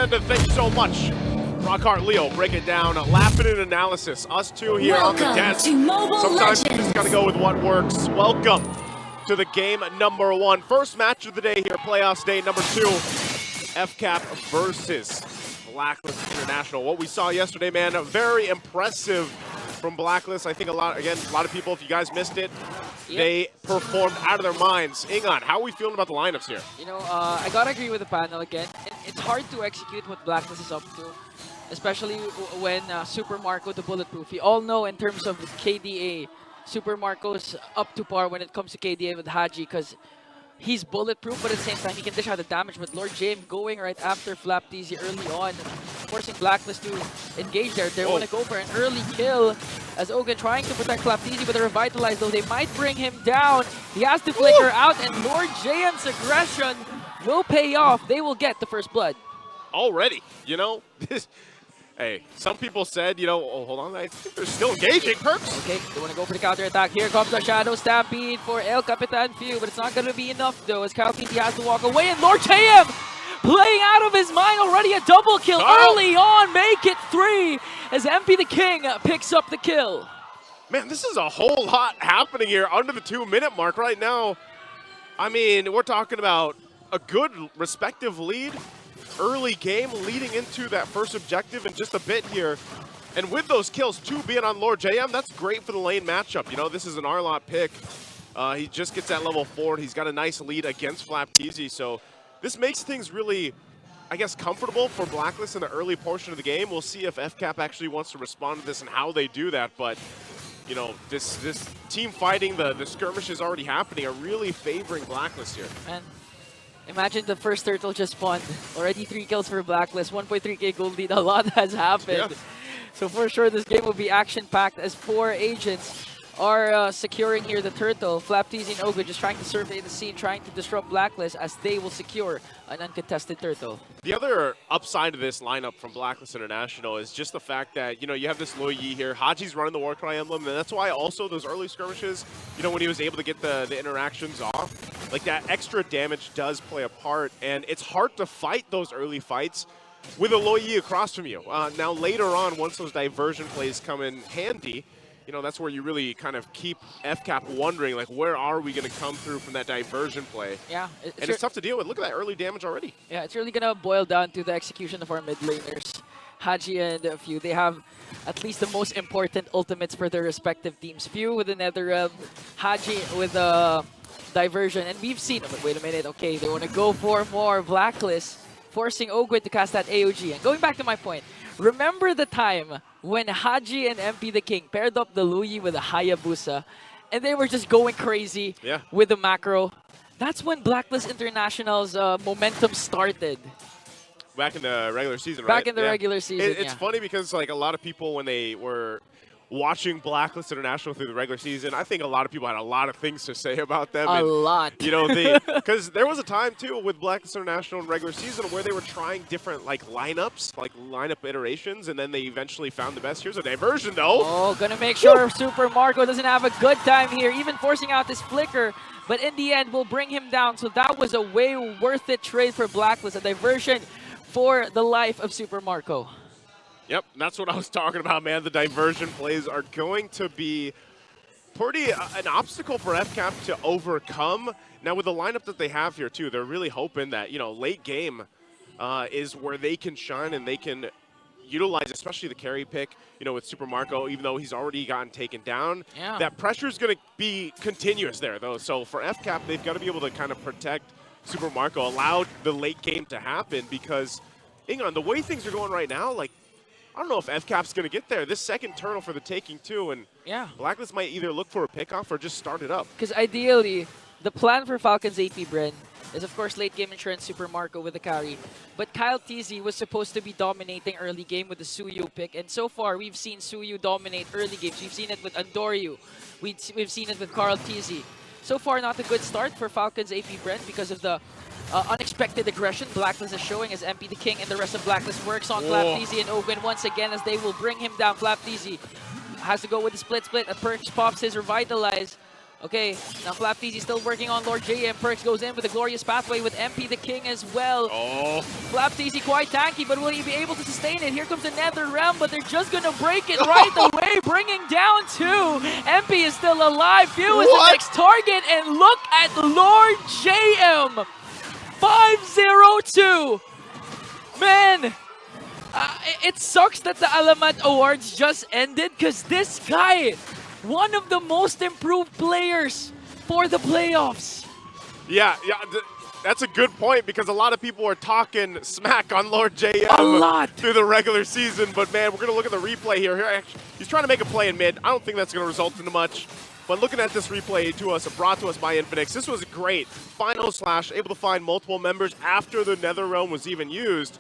And thank you so much. Rockhart Leo, break it down, laughing and analysis. Us two here on the desk. Sometimes you just gotta go with what works. Welcome to the game number 1. First match of the day here, playoffs day number 2. FCAP versus Blacklist International. What we saw yesterday, man, very impressive from Blacklist. I think a lot of people, if you guys missed it, they performed out of their minds. Ingan, how are we feeling about the lineups here? You know, I gotta agree with the panel again. It's hard to execute what Blacklist is up to, especially when Super Marco, the bulletproof. We all know in terms of KDA, Super Marco's up to par when it comes to KDA with Haji, because he's bulletproof, but at the same time, he can dish out the damage. But Lord James going right after Flapteasy early on, forcing Blacklist to engage there. They want to go for an early kill, as Ogun trying to protect Flapteasy with a Revitalize, though they might bring him down. He has to flicker out, and Lord JM's aggression will pay off. They will get the first blood. Already, you know, hey, some people said, you know, oh, hold on, I think they're still engaging. Perks. Okay, they want to go for the counter attack. Here comes the Shadow Stampede for El Capitan Few, but it's not going to be enough, though, as Kyle TT has to walk away, and Lord JM playing out of his mind already. A double kill early on, make it 3, as MP the King picks up the kill. Man, this is a whole lot happening here under the 2-minute mark right now. I mean, we're talking about a good respective lead. Early game leading into that first objective in just a bit here. And with those kills, 2 being on Lord JM, that's great for the lane matchup. You know, this is an R-Lot pick. He just gets that level 4. He's got a nice lead against Flapteasy. So this makes things really, I guess, comfortable for Blacklist in the early portion of the game. We'll see if FCAP actually wants to respond to this and how they do that. But, you know, this team fighting, the skirmishes already happening are really favoring Blacklist here. And imagine the first turtle just spawned. Already 3 kills for Blacklist, 1.3k gold lead. A lot has happened. Yeah. So for sure, this game will be action-packed as 4 agents are securing here the turtle. Flapteasy and Ogun just trying to survey the scene, trying to disrupt Blacklist as they will secure an uncontested turtle. The other upside of this lineup from Blacklist International is just the fact that, you know, you have this Lo Yi here. Haji's running the Warcry emblem, and that's why also those early skirmishes, you know, when he was able to get the interactions off, like that extra damage does play a part, and it's hard to fight those early fights with a Lo Yi across from you. Now later on, once those diversion plays come in handy, you know, that's where you really kind of keep FCAP wondering, like, where are we going to come through from that diversion play? Yeah. It's tough to deal with. Look at that early damage already. Yeah, it's really going to boil down to the execution of our mid laners. Haji and Few, they have at least the most important ultimates for their respective teams. Few with the Netherrealm, Haji with the diversion. And we've seen, wait a minute, okay, they want to go for more Blacklist, forcing Ogun to cast that AOG. And going back to my point, remember the time when Haji and MP the King paired up the Lo Yi with the Hayabusa, and they were just going crazy with the macro? That's when Blacklist International's momentum started. Back in the regular season, right? Back in the regular season, It's funny because, like, a lot of people, when they were watching Blacklist International through the regular season, I think a lot of people had a lot of things to say about them. A lot. You know, because there was a time, too, with Blacklist International in regular season where they were trying different, like, lineups, like lineup iterations, and then they eventually found the best. Here's a diversion, though. Oh, gonna make sure Super Marco doesn't have a good time here, even forcing out this flicker. But in the end, we'll bring him down. So that was a way worth it trade for Blacklist, a diversion for the life of Super Marco. Yep, that's what I was talking about, man. The diversion plays are going to be pretty an obstacle for FCAP to overcome. Now, with the lineup that they have here, too, they're really hoping that, you know, late game is where they can shine and they can utilize, especially the carry pick, you know, with Super Marco, even though he's already gotten taken down. Yeah. That pressure is going to be continuous there, though. So for FCAP, they've got to be able to kind of protect Super Marco, allow the late game to happen, because, Ingon, the way things are going right now, like, I don't know if FCAP's going to get there. This second turtle for the taking, too, and Blacklist might either look for a pickoff or just start it up. Because ideally, the plan for Falcons AP, Bren, is of course late game insurance Super Marco with the carry. But Kyle TZ was supposed to be dominating early game with the Suyu pick, and so far we've seen Suyu dominate early games. We've seen it with Andoryu. We've seen it with Carl TZ. So far, not a good start for Falcons AP, Bren, because of the unexpected aggression Blacklist is showing as MP the King and the rest of Blacklist works on Flapteasy and Ogun once again as they will bring him down. Flapteasy has to go with the split. A Perks pops his Revitalize. Okay, now FlapTZ still working on Lord JM. Perks goes in with a glorious pathway with MP the King as well. Oh. FlapTZ quite tanky, but will he be able to sustain it? Here comes the Nether Realm, but they're just gonna break it right away, bringing down 2. MP is still alive. Few is the next target, and look at Lord JM. 5-0-2. Man, it sucks that the Alamat Awards just ended because this guy, one of the most improved players for the playoffs. Yeah, that's a good point because a lot of people are talking smack on Lord JM A lot. through the regular season. But man, we're going to look at the replay here. He's trying to make a play in mid. I don't think that's going to result into much. But looking at this replay brought to us by Infinix, this was a great final slash, able to find multiple members after the Nether Realm was even used.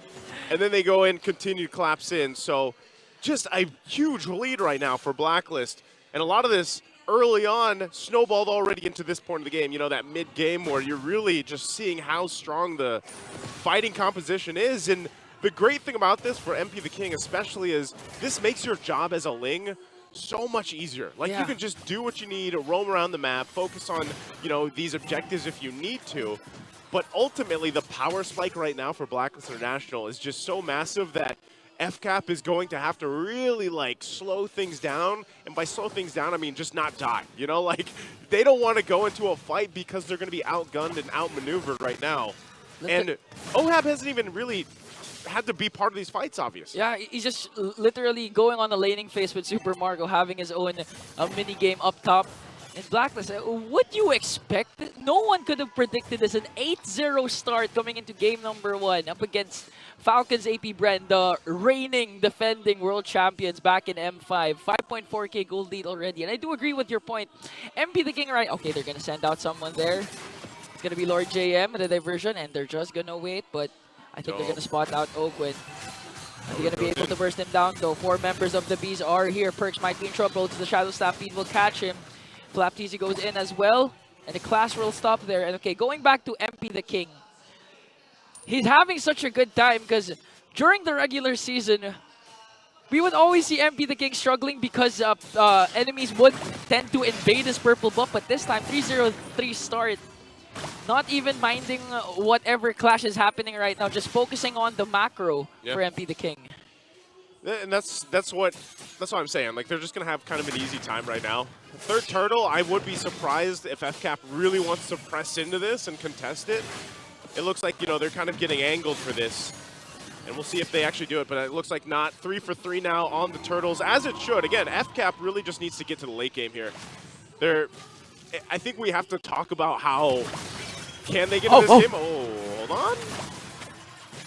And then they go in, continue to collapse in. So just a huge lead right now for Blacklist. And a lot of this early on snowballed already into this point of the game. You know, that mid-game where you're really just seeing how strong the fighting composition is. And the great thing about this for MP the King especially is this makes your job as a Ling so much easier. Like, you can just do what you need, roam around the map, focus on, you know, these objectives if you need to. But ultimately, the power spike right now for Blacklist International is just so massive that FCAP is going to have to really, like, slow things down. And by slow things down, I mean just not die. You know, like, they don't want to go into a fight because they're going to be outgunned and outmaneuvered right now. And OHAB hasn't even really had to be part of these fights, obviously. Yeah, he's just literally going on a laning phase with Super Marco, having his own mini game up top. And Blacklist, what do you expect? No one could have predicted this. An 8-0 start coming into game number 1 up against Falcons AP Bren, the reigning, defending world champions back in M5. 5.4k gold lead already. And I do agree with your point. MP the King, right? Okay, they're going to send out someone there. It's going to be Lord JM at the diversion, and they're just going to wait. But I think they're going to spot out Oakwood. Are they going to be able to burst him down, though? 4 members of the Bees are here. Perks might be in trouble. The Shadow Stampede will catch him. FlapTZ goes in as well, and the clash will stop there. And okay, going back to MP the King, he's having such a good time because during the regular season, we would always see MP the King struggling because enemies would tend to invade his purple buff. But this time, 3-0-3 start, not even minding whatever clash is happening right now, just focusing on the macro for MP the King. And that's what I'm saying. Like, they're just gonna have kind of an easy time right now. Third turtle, I would be surprised if FCAP really wants to press into this and contest it. It looks like, you know, they're kind of getting angled for this. And we'll see if they actually do it, but it looks like not. 3 for 3 now on the turtles, as it should. Again, FCAP really just needs to get to the late game here. I think we have to talk about how can they get into this game. Oh, hold on.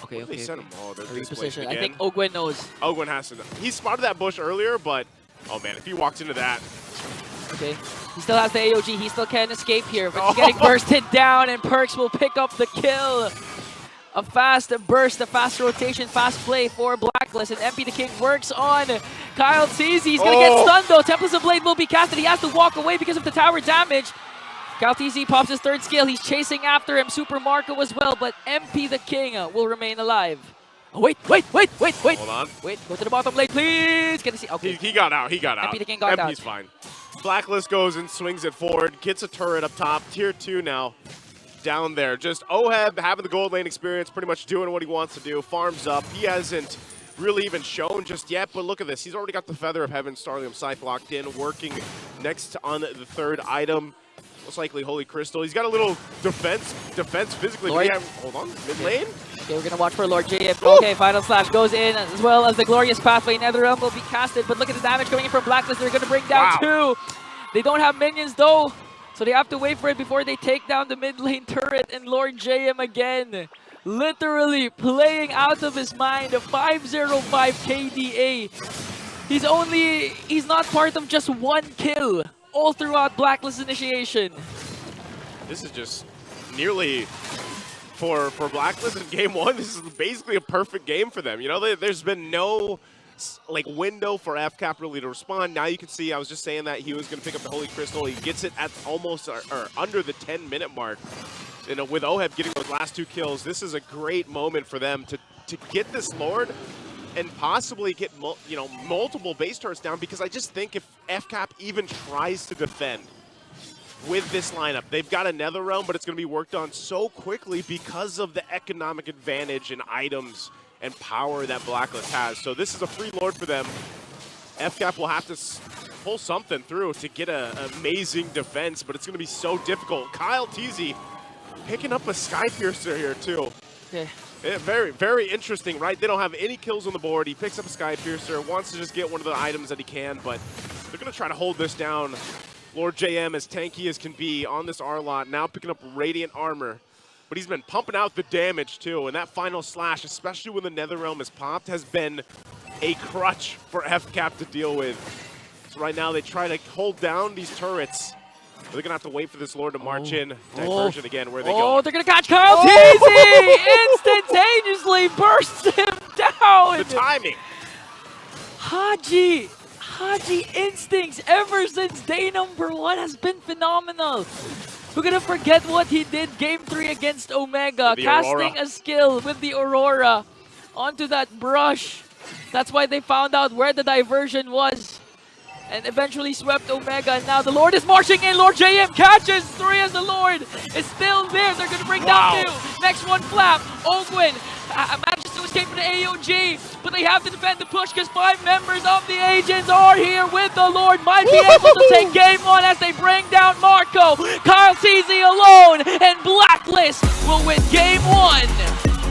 Okay, They sent him. Oh, they're displaced again. I think Ogwen knows. Ogwen has to know. He spotted that bush earlier, but oh man, if he walks into that. Okay, he still has the AOG. He still can't escape here, but he's getting bursted down, and Perks will pick up the kill. A fast burst, a fast rotation, fast play for Blacklist, and MP the King works on Kyle TZ. He's going to get stunned though. Templars of Blade will be casted. He has to walk away because of the tower damage. Kyle TZ pops his 3rd skill. He's chasing after him. Super Marco as well, but MP the King will remain alive. Oh, wait. Hold on. Wait, go to the bottom lane, please. Can I see? Okay. He got out. MP the King got out. MP's fine. Blacklist goes and swings it forward, gets a turret up top. Tier 2 now down there. Just OHAB having the gold lane experience, pretty much doing what he wants to do. Farms up. He hasn't really even shown just yet, but look at this. He's already got the Feather of Heaven, Starlium Scythe locked in, working next on the 3rd item. Most likely Holy Crystal. He's got a little defense physically. Hold on, mid lane. Okay, we're going to watch for Lord JM. Okay, Final Slash goes in, as well as the Glorious Pathway. Nether Realm will be casted, but look at the damage coming in from Blacklist. They're going to bring down 2. They don't have minions, though, so they have to wait for it before they take down the mid lane turret. And Lord JM again, literally playing out of his mind. A 505 KDA. He's not part of just 1 kill all throughout Blacklist initiation. This is just nearly, for Blacklist in game 1, this is basically a perfect game for them. You know, there's been no like window for FCAP really to respond. Now you can see, I was just saying that he was going to pick up the Holy Crystal. He gets it at almost or under the 10-minute mark. You know, with OHAB getting those last 2 kills, this is a great moment for them to get this Lord and possibly get multiple base turrets down, because I just think if FCAP even tries to defend, with this lineup. They've got a Netherrealm, but it's going to be worked on so quickly because of the economic advantage and items and power that Blacklist has. So this is a free lord for them. FCAP will have to pull something through to get an amazing defense, but it's going to be so difficult. Kyle Teasy picking up a Skypiercer here too. Okay. Yeah, very, very interesting, right? They don't have any kills on the board. He picks up a Skypiercer, wants to just get one of the items that he can, but they're going to try to hold this down. Lord JM, as tanky as can be on this R-Lot, now picking up Radiant Armor. But he's been pumping out the damage too, and that final slash, especially when the Netherrealm is popped, has been a crutch for FCAP to deal with. So right now they try to hold down these turrets. They're going to have to wait for this Lord to march in. Diversion again, where they go. Oh, they're going to catch Kyle Teasy! Instantaneously bursts him down! The timing. Haji instincts ever since day number 1 has been phenomenal. We're going to forget what he did game 3 against Omega. Casting a skill with the Aurora onto that brush. That's why they found out where the diversion was. And eventually swept Omega, and now the Lord is marching in. Lord JM catches 3 as the Lord is still there. They're going to bring down 2. Next one, Flap. Ogwin manages to escape from the AOG, but they have to defend the push because 5 members of the agents are here with the Lord. Might be able to take game 1 as they bring down Marco. Kyle Teasy alone, and Blacklist will win game 1.